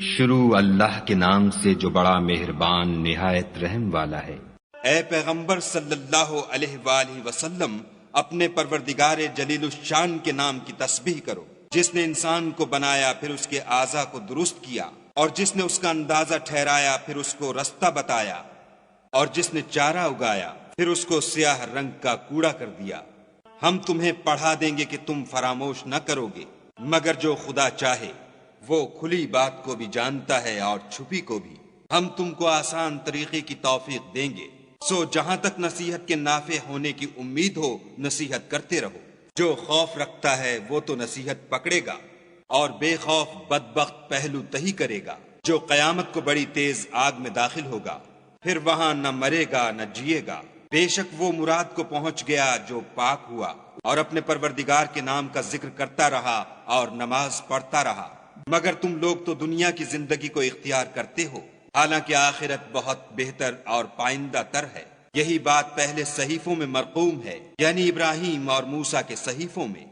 شروع اللہ کے نام سے جو بڑا مہربان نہایت رحم والا ہے۔ اے پیغمبر صلی اللہ علیہ وآلہ وسلم، اپنے پروردگار جلیل الشان کے نام کی تسبیح کرو، جس نے انسان کو بنایا پھر اس کے اعضاء کو درست کیا، اور جس نے اس کا اندازہ ٹھہرایا پھر اس کو رستہ بتایا، اور جس نے چارہ اگایا پھر اس کو سیاہ رنگ کا کوڑا کر دیا۔ ہم تمہیں پڑھا دیں گے کہ تم فراموش نہ کرو گے، مگر جو خدا چاہے، وہ کھلی بات کو بھی جانتا ہے اور چھپی کو بھی۔ ہم تم کو آسان طریقے کی توفیق دیں گے، سو جہاں تک نصیحت کے نافع ہونے کی امید ہو نصیحت کرتے رہو۔ جو خوف رکھتا ہے وہ تو نصیحت پکڑے گا، اور بے خوف بدبخت پہلو تہی کرے گا، جو قیامت کو بڑی تیز آگ میں داخل ہوگا، پھر وہاں نہ مرے گا نہ جیے گا۔ بے شک وہ مراد کو پہنچ گیا جو پاک ہوا، اور اپنے پروردگار کے نام کا ذکر کرتا رہا اور نماز پڑھتا رہا۔ مگر تم لوگ تو دنیا کی زندگی کو اختیار کرتے ہو، حالانکہ آخرت بہت بہتر اور پائندہ تر ہے۔ یہی بات پہلے صحیفوں میں مرقوم ہے، یعنی ابراہیم اور موسیٰ کے صحیفوں میں۔